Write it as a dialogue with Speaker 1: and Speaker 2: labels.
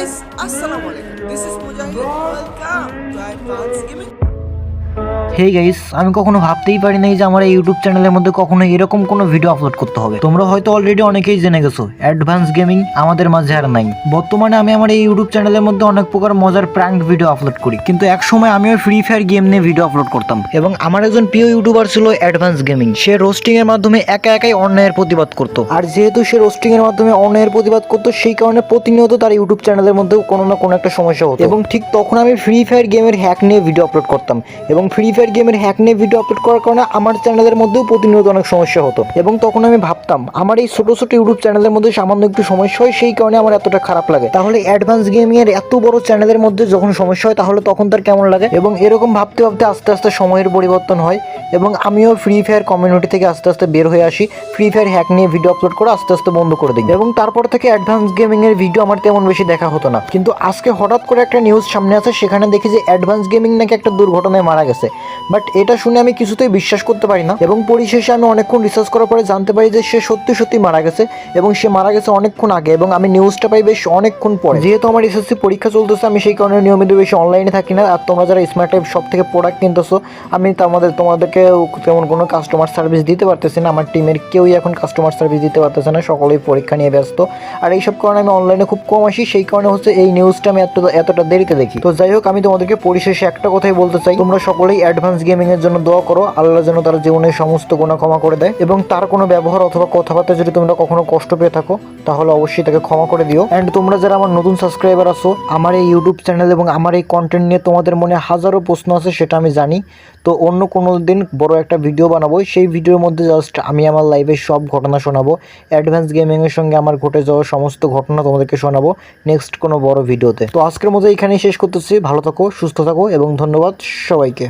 Speaker 1: guys, Assalamualaikum. This is Mujahid. Welcome to Advanced Gaming.
Speaker 2: Hey guys, আমি কখনো ভাবতেই পারি নাই যে আমার এই ইউটিউব চ্যানেলের মধ্যে কখনো এরকম কোনো ভিডিও আপলোড করতে হবে। তোমরা হয়তো অলরেডি অনেকেই জেনে গেছো অ্যাডভান্স গেমিং আমাদের মাঝে আর নাই। বর্তমানে আমি আমার এই ইউটিউব চ্যানেলের মধ্যে অনেক প্রকার মজার প্র্যাঙ্ক ভিডিও আপলোড করি, কিন্তু এক সময় আমিও ফ্রি ফায়ার গেম নিয়ে ভিডিও আপলোড করতাম এবং আমার একজন প্রিয় ইউটিউবার ছিল অ্যাডভান্স গেমিং। সে রোস্টিং এর মাধ্যমে একা একাই অন্যায়ের প্রতিবাদ করতো, আর যেহেতু সে রোস্টিং এর মাধ্যমে অন্যায়ের প্রতিবাদ করতো সেই কারণে প্রতিনিয়ত তার ইউটিউব চ্যানেলের মধ্যে কোনো না কোনো একটা সমস্যা হতো। এবং ঠিক তখন আমি ফ্রি ফায়ার গেমের হ্যাক নিয়ে ভিডিও আপলোড করতাম এবং ফ্রি ফায়ার গেমের হ্যাক নিয়ে ভিডিও আপলোড করার কারণে আমার চ্যানেলের মধ্যেও প্রতিনিয়ত অনেক সমস্যা হতো। এবং তখন আমি ভাবতাম আমার এই ছোট ছোট ইউটিউব চ্যানেলের মধ্যে সামান্য একটু সমস্যা হয়, সেই কারণে আমার এতটা খারাপ লাগে। তাহলে অ্যাডভান্স গেমিং এর এত বড় চ্যানেলের মধ্যে যখন সমস্যা হয় তাহলে তখন তার কেমন লাগে। এবং এরকম ভাবতে ভাবতে আস্তে আস্তে সময়ের পরিবর্তন হয় এবং আমিও ফ্রি ফায়ার কমিউনিটি থেকে আস্তে আস্তে বের হয়ে আসি। ফ্রি ফায়ার হ্যাক নিয়ে ভিডিও আপলোড করে আস্তে আস্তে বন্ধ করে দিই এবং তারপর থেকে অ্যাডভান্স গেমিং এর ভিডিও আমার তেমন বেশি দেখা হতো না। কিন্তু আজকে হঠাৎ করে একটা নিউজ সামনে আছে, সেখানে দেখি যে অ্যাডভান্স গেমিং নাকি একটা দুর্ঘটনায় মারা গেছে। বাট এটা শুনে আমি কিছুতেই বিশ্বাস করতে পারি না এবং পরিশেষে আমি অনেকক্ষণ রিসার্চ করার পরে জানতে পারি যে সে সত্যি সত্যি মারা গেছে এবং সে মারা গেছে অনেকক্ষণ আগে এবং আমি নিউজটা পাই বেশ অনেকক্ষণ পরে। যেহেতু আমার এসএসসি পরীক্ষা চলতেছে আমি সেই কারণে নিয়মিত বেশি অনলাইনে থাকি না। আর তোমরা যারা স্মার্ট টাইপ সব থেকে প্রোডাক্ট কিনতেছো, আমি তোমাদেরকে তেমন কোনো কাস্টমার সার্ভিস দিতে পারতেছি না। আমার টিমের কেউই এখন কাস্টমার সার্ভিস দিতে পারতেছে না, সকলেই পরীক্ষা নিয়ে ব্যস্ত। আর এইসব কারণে আমি অনলাইনে খুব কম আসি, সেই কারণে হচ্ছে এই নিউজটা আমি এতটা দেরিতে দেখি। তো যাই হোক, আমি তোমাদেরকে পরিশেষে একটা কথাই বলতে চাই, তোমরা সকলেই অ্যাডভান্স গেমিং এর জন্য দোয়া করো, আল্লাহ যেন তার জীবনের সমস্ত গুনাহ ক্ষমা করে দেয় এবং তার কোনো ব্যবহার অথবা কথাবার্তা যদি তোমরা কখনো কষ্ট পেয়ে থাকো তাহলে অবশ্যই তাকে ক্ষমা করে দিও। অ্যান্ড তোমরা যারা আমার নতুন সাবস্ক্রাইবার আছো, আমার এই ইউটিউব চ্যানেল এবং আমার এই কন্টেন্ট নিয়ে তোমাদের মনে হাজারো প্রশ্ন আছে, সেটা আমি জানি। তো অন্য কোনো দিন বড় একটা ভিডিও বানাবো, সেই ভিডিওর মধ্যে জাস্ট আমি আমার লাইফের সব ঘটনা শোনাবো, অ্যাডভান্স গেমিংয়ের সঙ্গে আমার ঘটে যাওয়া সমস্ত ঘটনা তোমাদেরকে শোনাবো নেক্সট কোনো বড় ভিডিওতে। তো আজকের মতো এখানেই শেষ করতেছি। ভালো থাকো, সুস্থ থাকো এবং ধন্যবাদ সবাইকে।